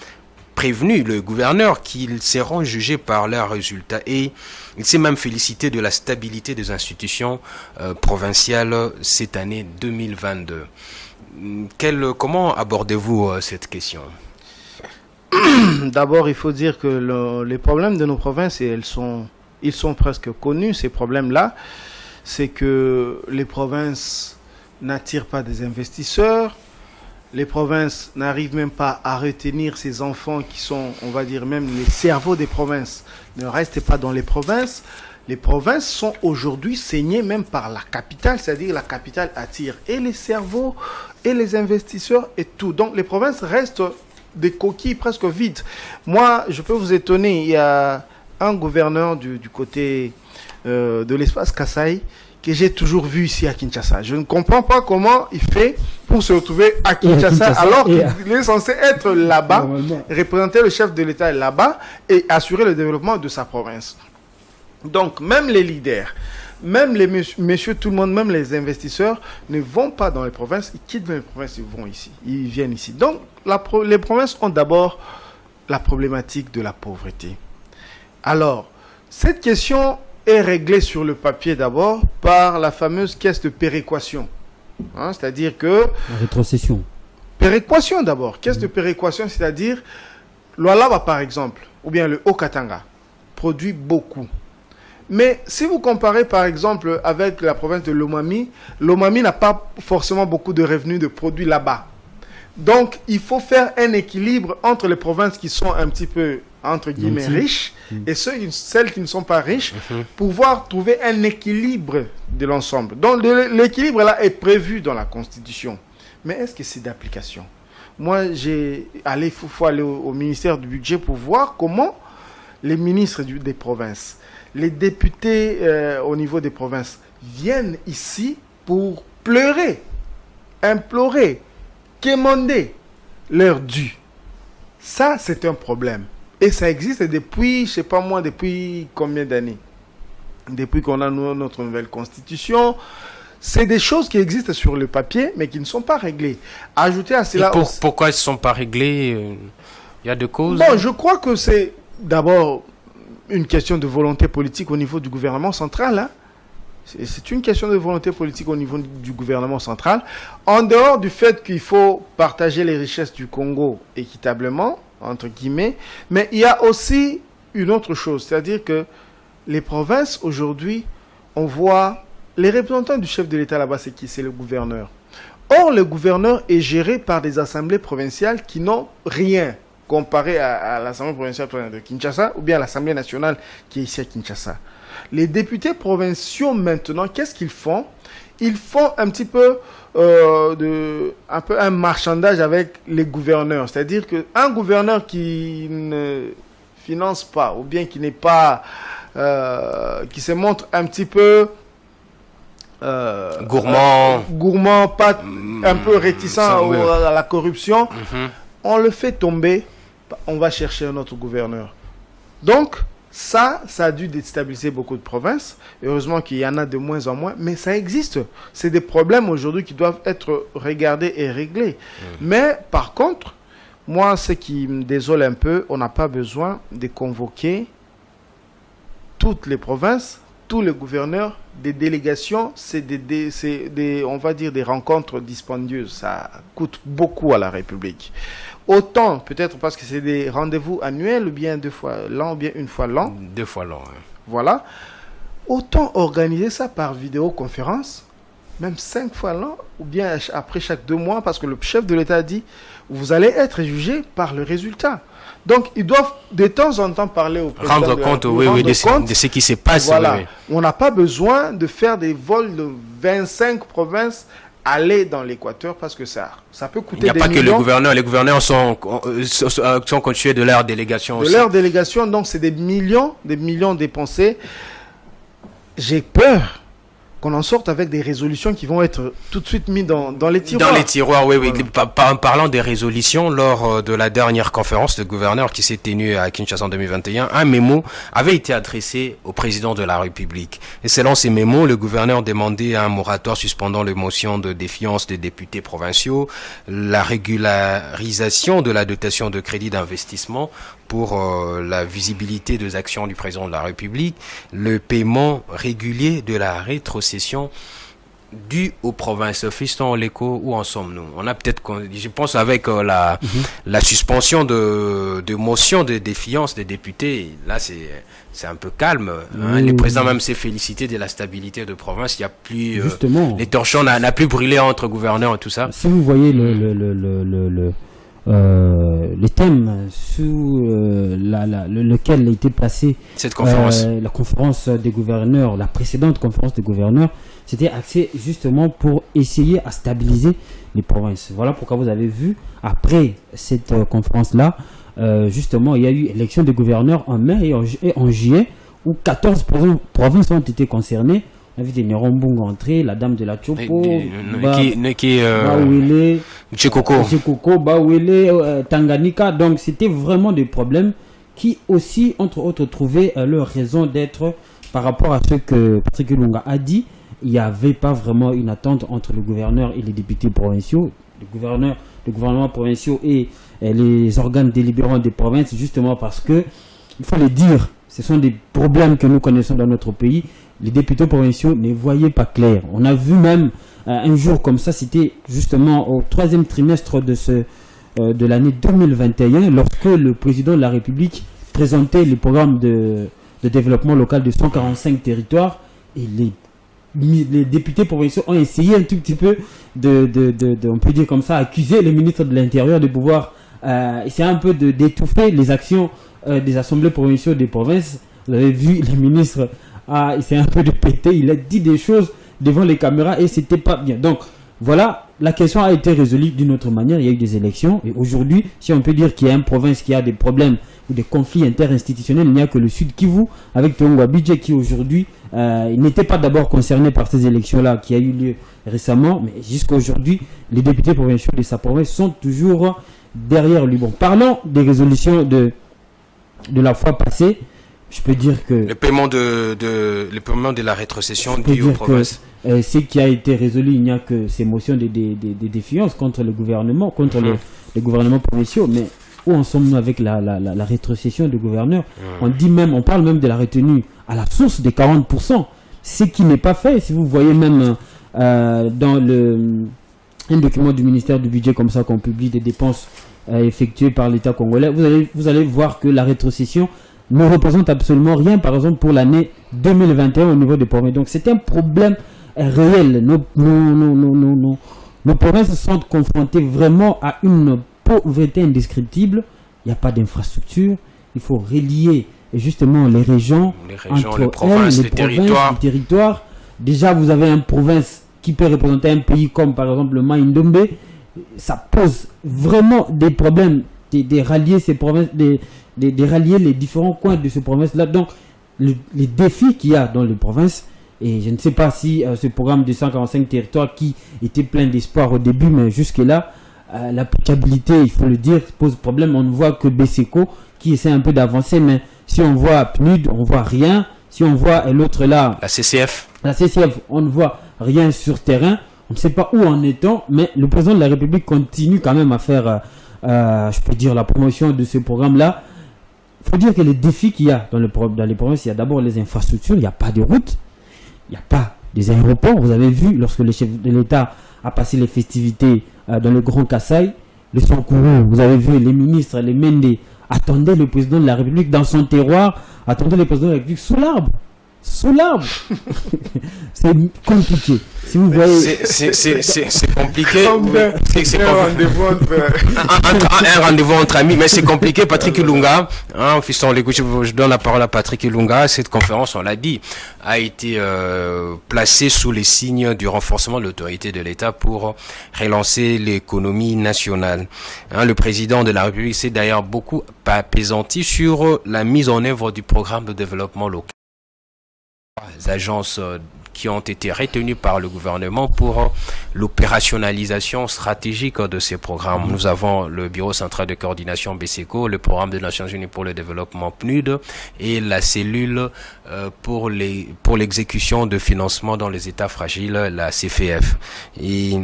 prévenu le gouverneur qu'ils seront jugés par leurs résultats et il s'est même félicité de la stabilité des institutions provinciales cette année 2022. Comment abordez-vous cette question? D'abord, il faut dire que les problèmes de nos provinces, ils sont presque connus, ces problèmes-là. C'est que les provinces n'attirent pas des investisseurs. Les provinces n'arrivent même pas à retenir ces enfants qui sont, on va dire, même les cerveaux des provinces ne restent pas dans les provinces. Les provinces sont aujourd'hui saignées même par la capitale, c'est-à-dire la capitale attire et les cerveaux et les investisseurs et tout. Donc les provinces restent des coquilles presque vides. Moi, je peux vous étonner, il y a un gouverneur du côté de l'espace Kasaï que j'ai toujours vu ici à Kinshasa. Je ne comprends pas comment il fait pour se retrouver à Kinshasa alors qu'il est censé être là-bas, représenter le chef de l'État là-bas et assurer le développement de sa province. Donc, même les leaders, même les messieurs, tout le monde, même les investisseurs ne vont pas dans les provinces, ils quittent les provinces, ils vont ici, ils viennent ici. Donc, les provinces ont d'abord la problématique de la pauvreté. Alors, cette question est réglée sur le papier d'abord par la fameuse caisse de péréquation. Hein, c'est-à-dire que... La rétrocession. Péréquation d'abord. Caisse de péréquation, c'est-à-dire l'Oualaba par exemple, ou bien le Haut-Katanga, produit beaucoup. Mais si vous comparez par exemple avec la province de Lomami, Lomami n'a pas forcément beaucoup de revenus de produits là-bas. Donc il faut faire un équilibre entre les provinces qui sont un petit peu, entre guillemets, riches et celles qui ne sont pas riches, pour pouvoir trouver un équilibre de l'ensemble. Donc l'équilibre là est prévu dans la Constitution. Mais est-ce que c'est d'application? Moi, il faut aller au ministère du budget pour voir comment les ministres des provinces, les députés au niveau des provinces viennent ici pour pleurer, implorer, quémander leur dû. Ça, c'est un problème. Et ça existe depuis, je ne sais pas moi, depuis combien d'années? Depuis qu'on a notre nouvelle constitution. C'est des choses qui existent sur le papier, mais qui ne sont pas réglées. Ajouter à cela... Pourquoi elles ne sont pas réglées? Il y a des causes? Bon, je crois que c'est d'abord une question de volonté politique au niveau du gouvernement central. Hein. C'est une question de volonté politique au niveau du gouvernement central. En dehors du fait qu'il faut partager les richesses du Congo équitablement, entre guillemets, mais il y a aussi une autre chose, c'est-à-dire que les provinces, aujourd'hui, on voit les représentants du chef de l'État là-bas, c'est qui? C'est le gouverneur. Or, le gouverneur est géré par des assemblées provinciales qui n'ont rien comparé à l'Assemblée provinciale de Kinshasa ou bien à l'Assemblée nationale qui est ici à Kinshasa. Les députés provinciaux maintenant, qu'est-ce qu'ils font? Ils font un petit peu un marchandage avec les gouverneurs. C'est-à-dire qu'un gouverneur qui ne finance pas ou bien qui n'est pas... qui se montre un petit peu... gourmand, pas un peu réticent à la corruption, on le fait tomber, on va chercher un autre gouverneur. Donc, ça a dû déstabiliser beaucoup de provinces. Heureusement qu'il y en a de moins en moins, mais ça existe. C'est des problèmes aujourd'hui qui doivent être regardés et réglés. Mais par contre, moi, ce qui me désole un peu, on n'a pas besoin de convoquer toutes les provinces, tous les gouverneurs, des délégations, c'est on va dire des rencontres dispendieuses. Ça coûte beaucoup à la République. Autant, peut-être parce que c'est des rendez-vous annuels, ou bien 2 fois l'an, ou bien 1 fois l'an. 2 fois l'an, hein. Voilà. Autant organiser ça par vidéoconférence, même 5 fois l'an, ou bien après chaque 2 mois, parce que le chef de l'État dit, vous allez être jugé par le résultat. Donc, ils doivent de temps en temps parler au président. Rendre compte, de ce qui se passe. Voilà. On n'a pas besoin de faire des vols de 25 provinces aller dans l'Équateur parce que ça peut coûter des millions. Il n'y a pas que les gouverneurs sont constitués de leur délégation aussi. De leur délégation, donc c'est des millions dépensés. J'ai peur qu'on en sorte avec des résolutions qui vont être tout de suite mises dans les tiroirs. Dans les tiroirs, oui. Voilà. En parlant des résolutions, lors de la dernière conférence de gouverneurs qui s'est tenue à Kinshasa en 2021, un mémo avait été adressé au président de la République. Et selon ces mémos, le gouverneur demandait un moratoire suspendant les motions de défiance des députés provinciaux, la régularisation de la dotation de crédit d'investissement pour la visibilité des actions du président de la République, le paiement régulier de la rétrocession due aux provinces. Fiston, l'écho, où en sommes-nous? On a peut-être, je pense, avec la suspension de motions de défiance des députés, là c'est un peu calme. Hein. Le président même s'est félicité de la stabilité de province. Il n'y a plus justement, les torchons n'a plus brûlé entre gouverneurs et tout ça. Si vous voyez les thèmes sous lequel a été placée cette conférence, la conférence des gouverneurs, la précédente conférence des gouverneurs, c'était axé justement pour essayer à stabiliser les provinces. Voilà pourquoi vous avez vu, après cette conférence-là, justement, il y a eu élection des gouverneurs en mai et en juillet, où 14 provinces ont été concernées. On a vu des Nerombung entrer, la dame de la Chopo, Bawele, Tchekoko, Bawele, Tanganyika. Donc c'était vraiment des problèmes qui aussi, entre autres, trouvaient leur raison d'être par rapport à ce que Patrick Lunga a dit. Il n'y avait pas vraiment une attente entre le gouverneur et les députés provinciaux, le gouvernement provinciaux et les organes délibérants des provinces, justement parce que, il faut le dire, ce sont des problèmes que nous connaissons dans notre pays. Les députés provinciaux ne voyaient pas clair. On a vu même un jour comme ça, c'était justement au 3e trimestre de l'année 2021, lorsque le président de la République présentait le programme de développement local de 145 territoires, et les députés provinciaux ont essayé un tout petit peu on peut dire comme ça, accuser le ministre de l'Intérieur de pouvoir essayer un peu d'étouffer les actions des assemblées provinciales des provinces. Vous avez vu, le ministre a essayé un peu de péter, il a dit des choses devant les caméras et c'était pas bien. Donc voilà, la question a été résolue d'une autre manière. Il y a eu des élections et aujourd'hui, si on peut dire qu'il y a une province qui a des problèmes ou des conflits interinstitutionnels, il n'y a que le Sud Kivu avec Tongwa Bidje qui aujourd'hui n'était pas d'abord concerné par ces élections-là qui a eu lieu récemment, mais jusqu'à aujourd'hui, les députés provinciaux de sa province sont toujours derrière lui. Bon, parlons des résolutions de la fois passée. Je peux dire que le paiement de la rétrocession due aux provinces. Ce qui a été résolu, il n'y a que ces motions de défiance contre le gouvernement, contre les gouvernements provinciaux. Mais où en sommes-nous avec la rétrocession du gouverneur? On parle même de la retenue à la source de 40%. Ce qui n'est pas fait. Si vous voyez même dans un document du ministère du budget comme ça qu'on publie des dépenses effectuées par l'État congolais, vous allez voir que la rétrocession ne représente absolument rien, par exemple, pour l'année 2021 au niveau des provinces. Donc, c'est un problème réel. Nos provinces sont confrontées vraiment à une pauvreté indescriptible. Il n'y a pas d'infrastructure. Il faut relier justement les régions entre les provinces, les territoires. Déjà, vous avez une province qui peut représenter un pays comme, par exemple, le Maïndombe. Ça pose vraiment des problèmes de rallier ces provinces, de rallier les différents coins de ces provinces-là. Donc, les défis qu'il y a dans les provinces, et je ne sais pas si ce programme de 145 territoires qui était plein d'espoir au début, mais jusque-là, l'applicabilité, il faut le dire, pose problème. On ne voit que BCECO qui essaie un peu d'avancer, mais si on voit PNUD, on ne voit rien. Si on voit l'autre là, la CCF, on ne voit rien sur terrain. On ne sait pas où en est-on, mais le président de la République continue quand même à faire, je peux dire, la promotion de ce programme-là. Il faut dire que les défis qu'il y a dans les provinces, il y a d'abord les infrastructures, il n'y a pas de routes, il n'y a pas des aéroports. Vous avez vu, lorsque le chef de l'État a passé les festivités dans le Grand Kasaï, le Sankourou, vous avez vu les ministres, les Mende, attendaient le président de la République dans son terroir, attendaient le président de la République sous l'arbre. sous l'arbre. C'est compliqué. Si vous voyez... C'est compliqué. C'est un rendez-vous un rendez-vous entre amis, mais c'est compliqué. Patrick Ilunga, fiston, je donne la parole à Patrick Ilunga. Cette conférence, on l'a dit, a été placée sous les signes du renforcement de l'autorité de l'État pour relancer l'économie nationale. Le président de la République s'est d'ailleurs beaucoup appesanti sur la mise en œuvre du programme de développement local. Les agences qui ont été retenues par le gouvernement pour l'opérationnalisation stratégique de ces programmes. Nous avons le Bureau central de coordination BCECO, le Programme des Nations Unies pour le développement PNUD et la cellule pour l'exécution de financement dans les États fragiles, la CFF. Et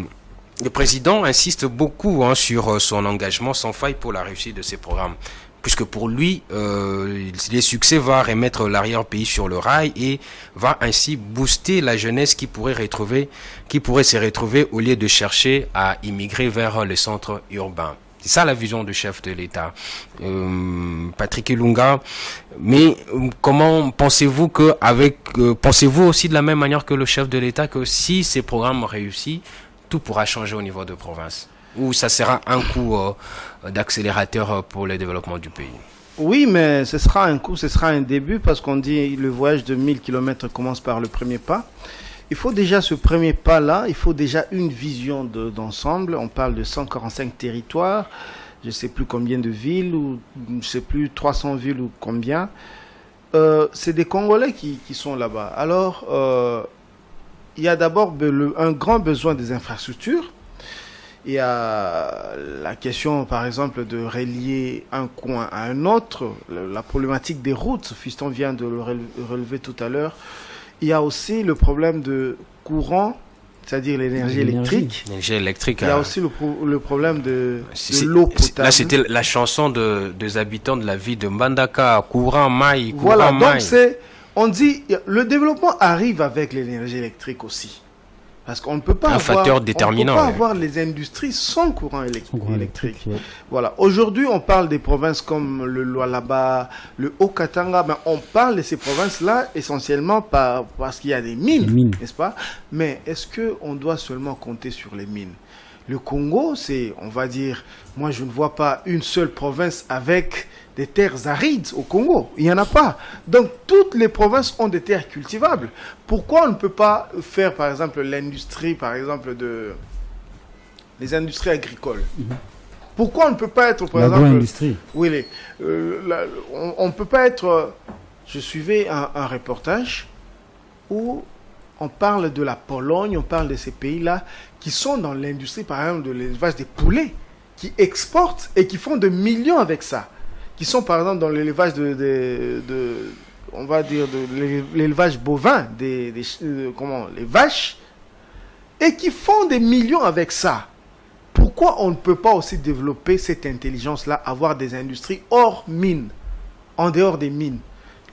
le président insiste beaucoup sur son engagement sans faille pour la réussite de ces programmes. Puisque pour lui, les succès vont remettre l'arrière-pays sur le rail et va ainsi booster la jeunesse qui pourrait se retrouver au lieu de chercher à immigrer vers les centres urbains. C'est ça la vision du chef de l'État, Patrick Ilunga. Mais comment pensez-vous pensez-vous aussi de la même manière que le chef de l'État que si ces programmes réussissent, tout pourra changer au niveau de province? Ou ça sera un coup d'accélérateur pour le développement du pays? Oui, mais ce sera un coup, ce sera un début, parce qu'on dit le voyage de 1000 km commence par le premier pas. Il faut déjà ce premier pas-là, il faut déjà une vision d'ensemble. On parle de 145 territoires, je ne sais plus combien de villes, ou je ne sais plus 300 villes ou combien. C'est des Congolais qui sont là-bas. Alors, il y a d'abord un grand besoin des infrastructures. Il y a la question, par exemple, de relier un coin à un autre, la problématique des routes, Fiston vient de le relever tout à l'heure. Il y a aussi le problème de courant, c'est-à-dire l'énergie électrique. L'énergie électrique. Il y a aussi le problème de l'eau potable. Là, c'était la chanson des habitants de la ville de Mbandaka, courant, maï, courant, voilà, maï. Donc on dit, le développement arrive avec l'énergie électrique aussi. Parce qu'on ne peut pas avoir les industries sans courant électrique. Ouais. Voilà. Aujourd'hui, on parle des provinces comme le Lualaba, le Haut-Katanga, mais on parle de ces provinces-là essentiellement parce qu'il y a des mines, n'est-ce pas? Mais est-ce qu'on doit seulement compter sur les mines? Le Congo, on va dire, moi je ne vois pas une seule province avec des terres arides au Congo. Il n'y en a pas. Donc toutes les provinces ont des terres cultivables. Pourquoi on ne peut pas faire par exemple l'industrie, par exemple les industries agricoles? Pourquoi on ne peut pas être par exemple l'agro-industrie? Oui, on ne peut pas être. Je suivais un reportage où on parle de la Pologne, on parle de ces pays-là qui sont dans l'industrie, par exemple, de l'élevage des poulets, qui exportent et qui font des millions avec ça, qui sont, par exemple, dans l'élevage on va dire, de l'élevage bovin, les vaches, et qui font des millions avec ça. Pourquoi on ne peut pas aussi développer cette intelligence-là, avoir des industries hors mines, en dehors des mines?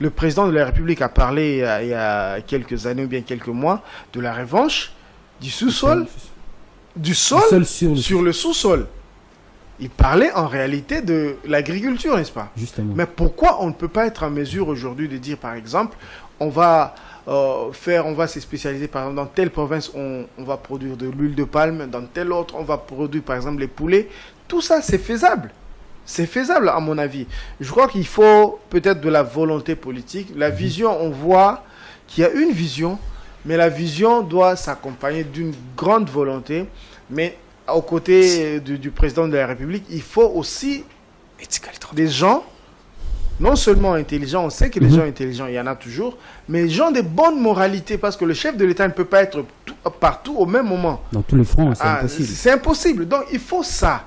Le président de la République a parlé il y a quelques années ou bien quelques mois de la revanche du sous-sol, du sol sur le sous-sol. Il parlait en réalité de l'agriculture, n'est-ce pas? Justement. Mais pourquoi on ne peut pas être en mesure aujourd'hui de dire, par exemple, on va se spécialiser, par exemple, dans telle province, on va produire de l'huile de palme, dans telle autre, on va produire, par exemple, les poulets. Tout ça, c'est faisable. C'est faisable, à mon avis. Je crois qu'il faut peut-être de la volonté politique. La vision, on voit qu'il y a une vision, mais la vision doit s'accompagner d'une grande volonté. Mais aux côtés du président de la République, il faut aussi des gens, non seulement intelligents, on sait que les gens intelligents, il y en a toujours, mais des gens de bonne moralité, parce que le chef de l'État ne peut pas être partout au même moment. Dans tous les fronts, c'est impossible. C'est impossible. Donc, il faut ça.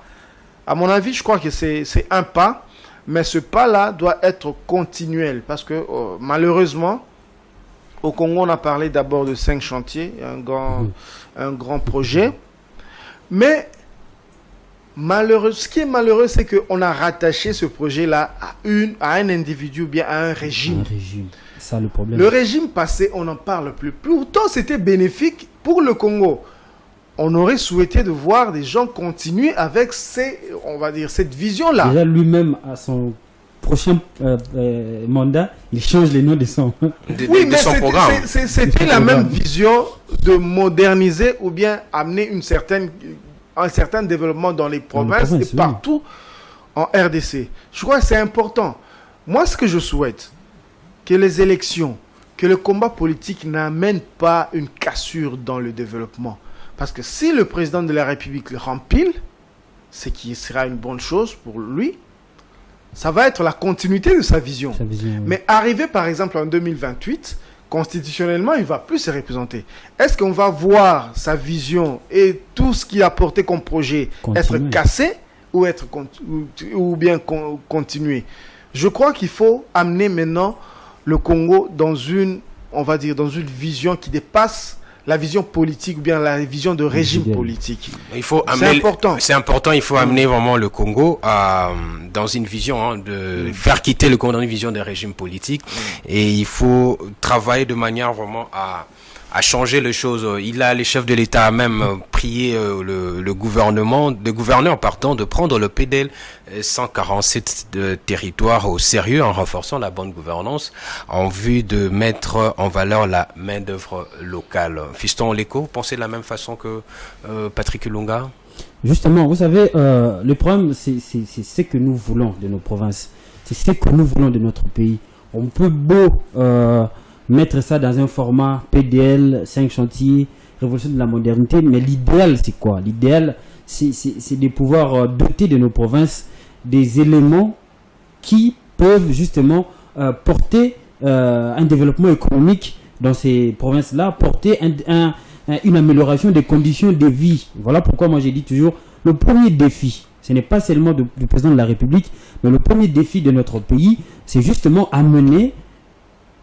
À mon avis, je crois que c'est un pas, mais ce pas-là doit être continuel, parce que malheureusement, au Congo, on a parlé d'abord de 5 chantiers, un grand projet, mais ce qui est malheureux, c'est qu'on a rattaché ce projet-là à un individu ou bien à un régime. C'est ça le problème. Le régime passé, on n'en parle plus. Pourtant, c'était bénéfique pour le Congo. On aurait souhaité de voir des gens continuer avec cette vision-là. Déjà, lui-même a son prochain mandat, il change les noms de son, de son programme. C'était la même vision de moderniser ou bien amener un certain développement dans les provinces et partout en RDC. Je crois que c'est important. Moi, ce que je souhaite, que les élections, que le combat politique n'amène pas une cassure dans le développement. Parce que si le président de la République le rempile, ce qui sera une bonne chose pour lui, ça va être la continuité de sa vision. Oui. Mais arrivé par exemple en 2028, constitutionnellement, il ne va plus se représenter. Est-ce qu'on va voir sa vision et tout ce qu'il a porté comme projet être cassé ou bien continuer? Je crois qu'il faut amener maintenant le Congo dans une vision qui dépasse la vision politique ou bien la vision de régime politique. C'est important, il faut amener vraiment le Congo dans une vision, de faire quitter le Congo dans une vision de régime politique. Et il faut travailler de manière vraiment à changer les choses. Les chefs de l'État a même prié le gouverneur, de prendre le PDL 147 de territoire au sérieux en renforçant la bonne gouvernance en vue de mettre en valeur la main d'œuvre locale. Fiston Léco, vous pensez de la même façon que Patrick Lunga? Justement, vous savez, le problème, c'est ce que nous voulons de nos provinces. C'est ce que nous voulons de notre pays. On peut beau mettre ça dans un format PDL, 5 chantiers, révolution de la modernité, mais l'idéal c'est quoi? L'idéal c'est de pouvoir doter de nos provinces des éléments qui peuvent justement porter un développement économique dans ces provinces-là, porter une amélioration des conditions de vie. Voilà pourquoi moi j'ai dit toujours, le premier défi, ce n'est pas seulement du président de la République, mais le premier défi de notre pays, c'est justement amener,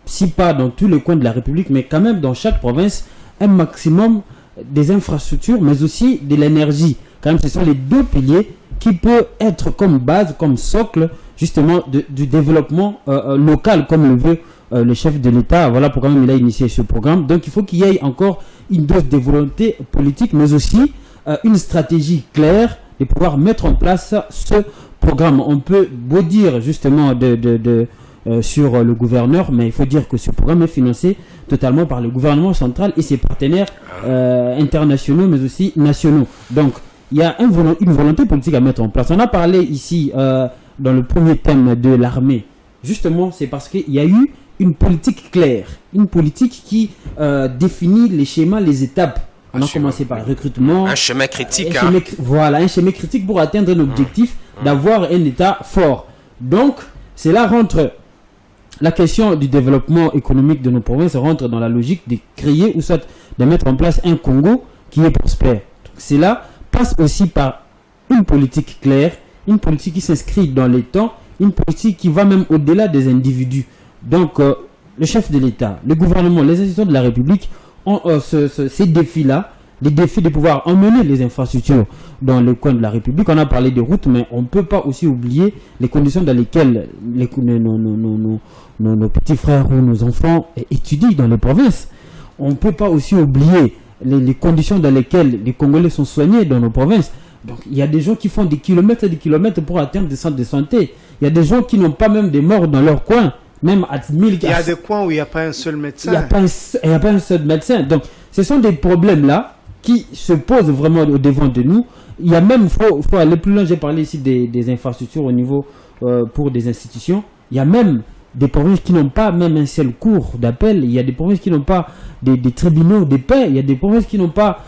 si pas dans tous les coins de la République, mais quand même dans chaque province, un maximum des infrastructures, mais aussi de l'énergie. Quand même, ce sont les deux piliers qui peuvent être comme base, comme socle, justement, du développement local, comme le veut le chef de l'État. Voilà pourquoi même il a initié ce programme. Donc, il faut qu'il y ait encore une dose de volonté politique, mais aussi une stratégie claire de pouvoir mettre en place ce programme. On peut beau dire, justement, sur le gouverneur, mais il faut dire que ce programme est financé totalement par le gouvernement central et ses partenaires internationaux, mais aussi nationaux. Donc, il y a une volonté politique à mettre en place. On a parlé ici, dans le premier thème de l'armée. Justement, c'est parce qu'il y a eu une politique claire, une politique qui définit les schémas, les étapes. On a commencé par le recrutement. Un chemin critique. Voilà, un chemin critique pour atteindre un objectif d'avoir un État fort. Donc, cela rentre... La question du développement économique de nos provinces rentre dans la logique de créer ou soit de mettre en place un Congo qui est prospère. Cela passe aussi par une politique claire, une politique qui s'inscrit dans les temps, une politique qui va même au-delà des individus. Donc, le chef de l'État, le gouvernement, les institutions de la République ont ces défis-là, les défis de pouvoir emmener les infrastructures dans le coin de la République. On a parlé de routes, mais on ne peut pas aussi oublier les conditions dans lesquelles nos petits frères ou nos enfants étudient dans les provinces. On ne peut pas aussi oublier les conditions dans lesquelles les Congolais sont soignés dans nos provinces. Donc, il y a des gens qui font des kilomètres et des kilomètres pour atteindre des centres de santé. Il y a des gens qui n'ont pas même des morts dans leur coin. Même à 1000... Il y a des coins où il n'y a pas un seul médecin. Il n'y a pas un seul médecin. Donc, ce sont des problèmes-là qui se posent vraiment au devant de nous. Il y a même, faut aller plus loin, j'ai parlé ici des infrastructures au niveau pour des institutions. Il y a même des provinces qui n'ont pas même un seul cours d'appel. Il y a des provinces qui n'ont pas des tribunaux de paix. Il y a des provinces qui n'ont pas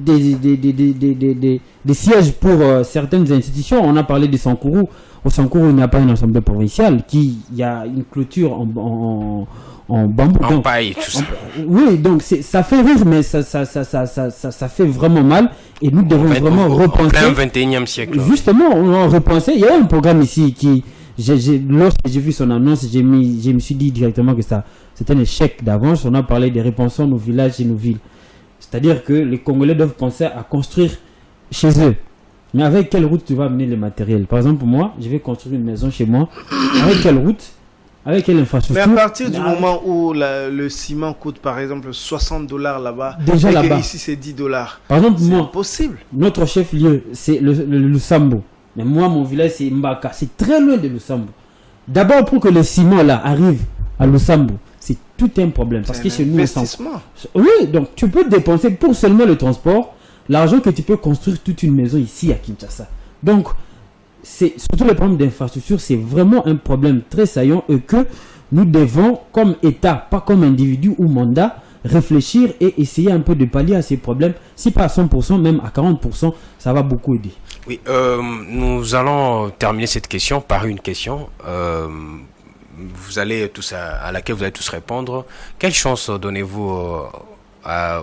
des sièges pour certaines institutions. On a parlé de Sankourou. Au Sankourou, il n'y a pas une assemblée provinciale. Il y a une clôture en bambou. En paille, tout ça. Oui, donc ça fait rire, mais ça fait vraiment mal. Et nous devons vraiment repenser. En plein 21e siècle. Justement, on repensait. Il y a un programme ici qui... lorsque j'ai vu son annonce, je me suis dit directement que c'était un échec d'avance. On a parlé de repensons nos villages et nos villes. C'est-à-dire que les Congolais doivent penser à construire chez eux. Mais avec quelle route tu vas amener les matériels? Par exemple, moi, je vais construire une maison chez moi. Avec quelle route? Avec quelle infrastructure? Mais à partir du moment où le ciment coûte par exemple $60 là-bas, déjà là-bas, ici c'est $10. Par exemple, c'est impossible. Notre chef-lieu, c'est le Lusambo. Mais moi, mon village, c'est Mbaka. C'est très loin de Lusambo. D'abord, pour que le ciment là arrive à Lusambo, c'est tout un problème. Parce que chez nous, oui, donc tu peux dépenser pour seulement le transport l'argent que tu peux construire toute une maison ici à Kinshasa. Donc, c'est surtout le problème d'infrastructure, c'est vraiment un problème très saillant et que nous devons, comme État, pas comme individu ou mandat, réfléchir et essayer un peu de pallier à ces problèmes. Si pas à 100%, même à 40%, ça va beaucoup aider. Oui, nous allons terminer cette question par une question. Vous allez tous à laquelle vous allez tous répondre. Quelle chance donnez-vous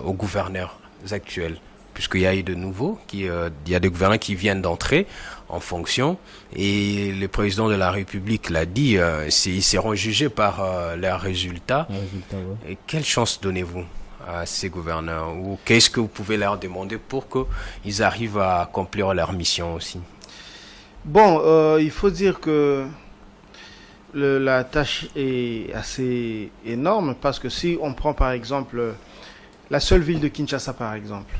aux gouverneurs actuels? Puisqu'il y a eu de nouveaux, il y a des gouverneurs qui viennent d'entrer en fonction et le président de la République l'a dit, ils seront jugés par leurs résultats. Ouais. Et quelle chance donnez-vous à ces gouverneurs ou qu'est-ce que vous pouvez leur demander pour qu'ils arrivent à accomplir leur mission aussi? Bon, il faut dire que la tâche est assez énorme parce que si on prend par exemple la seule ville de Kinshasa par exemple,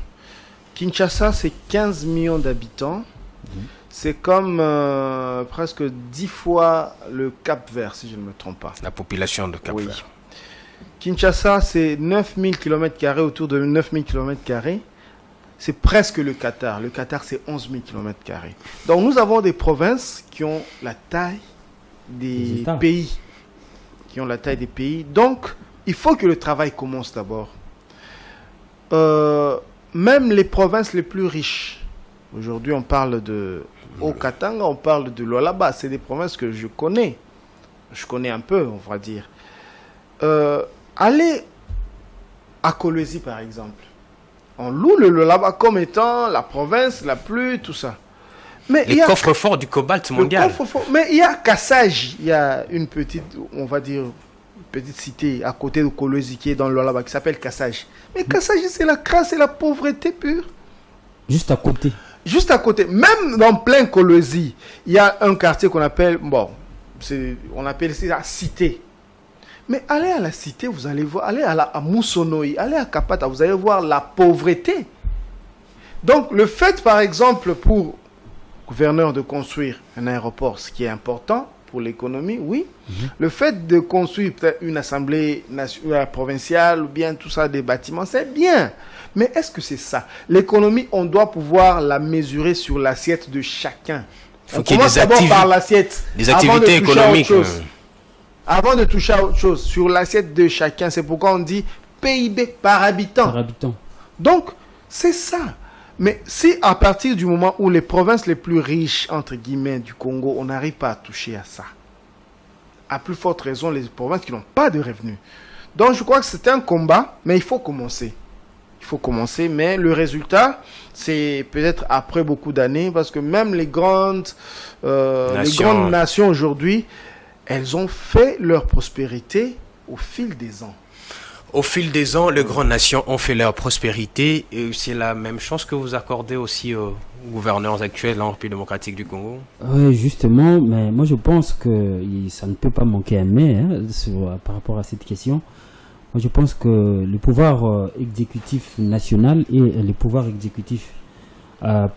Kinshasa, c'est 15 millions d'habitants. C'est comme presque 10 fois le Cap-Vert, si je ne me trompe pas. La population de Cap-Vert. Oui. Kinshasa, c'est 9000 km², autour de 9000 km². C'est presque le Qatar. Le Qatar, c'est 11 000 km². Donc, nous avons des provinces qui ont la taille des pays. Donc, il faut que le travail commence d'abord. Même les provinces les plus riches, aujourd'hui on parle de Haut-Katanga, on parle de Lualaba, c'est des provinces que je connais un peu, on va dire. Allez à Kolwezi par exemple, on loue le Lualaba comme étant la province la plus, tout ça. Mais les coffres-forts du cobalt mondial. Mais il y a Kassaji, il y a une petite, on va dire, petite cité à côté de Kolwezi qui est dans le Lualaba qui s'appelle Kassaji. Mais Kassaji, c'est la crasse et la pauvreté pure. Juste à côté. Même dans plein Kolwezi, il y a un quartier qu'on appelle, on appelle ça la cité. Mais allez à la cité, vous allez voir, allez à Moussonoï, allez à Kapata, vous allez voir la pauvreté. Donc le fait, par exemple, pour le gouverneur de construire un aéroport, ce qui est important, pour l'économie, oui. Le fait de construire peut-être une assemblée nationale, provinciale ou bien tout ça, des bâtiments, c'est bien. Mais est-ce que c'est ça? L'économie, on doit pouvoir la mesurer sur l'assiette de chacun. On commence d'abord par l'assiette. Des activités économiques. Avant de toucher à autre chose, sur l'assiette de chacun, c'est pourquoi on dit PIB par habitant. Donc, c'est ça. Mais si à partir du moment où les provinces les plus riches, entre guillemets, du Congo, on n'arrive pas à toucher à ça, à plus forte raison les provinces qui n'ont pas de revenus. Donc je crois que c'est un combat, mais il faut commencer. Mais le résultat, c'est peut-être après beaucoup d'années, parce que même les grandes nations aujourd'hui, elles ont fait leur prospérité au fil des ans. Au fil des ans, les grandes nations ont fait leur prospérité et c'est la même chance que vous accordez aussi aux gouverneurs actuels en République démocratique du Congo. Oui, justement, mais moi je pense que ça ne peut pas manquer un mais par rapport à cette question. Moi je pense que le pouvoir exécutif national et le pouvoir exécutif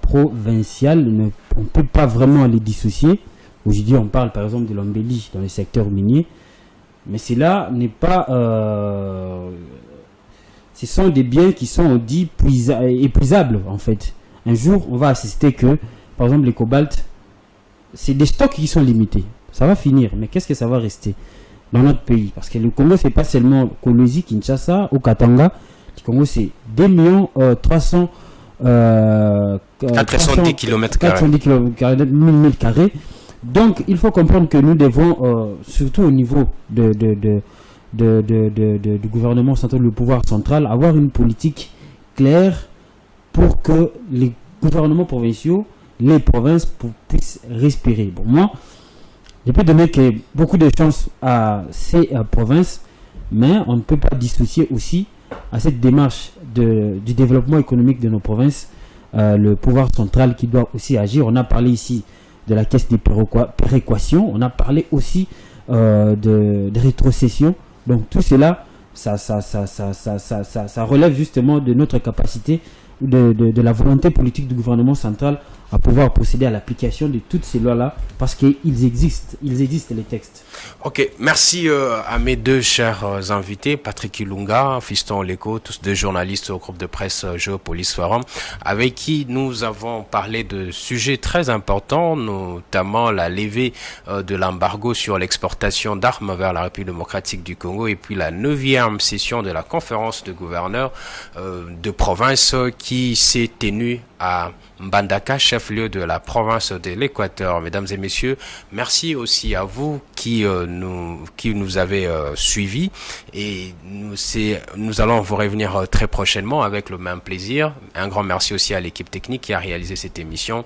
provincial, on ne peut pas vraiment les dissocier. Aujourd'hui, on parle par exemple de l'embellie dans le secteur minier. Mais cela n'est pas... ce sont des biens qui sont dits épuisables, en fait. Un jour, on va assister que, par exemple, les cobaltes, c'est des stocks qui sont limités. Ça va finir, mais qu'est-ce que ça va rester dans notre pays? Parce que le Congo, c'est pas seulement Kolwezi, Kinshasa ou Katanga. Le Congo, c'est 2 300 470 km². 470 km². Donc, il faut comprendre que nous devons, surtout au niveau du gouvernement central, du pouvoir central, avoir une politique claire pour que les gouvernements provinciaux, les provinces puissent respirer. Bon, moi, je peux donner beaucoup de chance à ces provinces, mais on ne peut pas dissocier aussi à cette démarche du développement économique de nos provinces le pouvoir central qui doit aussi agir. On a parlé ici de la caisse des péréquations, on a parlé aussi de rétrocession. Donc tout cela, ça relève justement de notre capacité, de la volonté politique du gouvernement central à pouvoir procéder à l'application de toutes ces lois-là, parce qu'ils existent les textes. Ok, merci à mes deux chers invités, Patrick Ilunga, Fiston Oleko, tous deux journalistes au groupe de presse Géopolis Forum, avec qui nous avons parlé de sujets très importants, notamment la levée de l'embargo sur l'exportation d'armes vers la République démocratique du Congo, et puis la 9e session de la conférence de gouverneurs de province qui s'est tenue à Mbandaka, chef-lieu de la province de l'Équateur. Mesdames et messieurs, merci aussi à vous qui nous avez suivis, et nous allons vous revenir très prochainement avec le même plaisir. Un grand merci aussi à l'équipe technique qui a réalisé cette émission.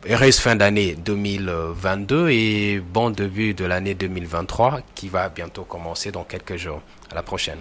Heureuse fin d'année 2022 et bon début de l'année 2023 qui va bientôt commencer dans quelques jours. À la prochaine.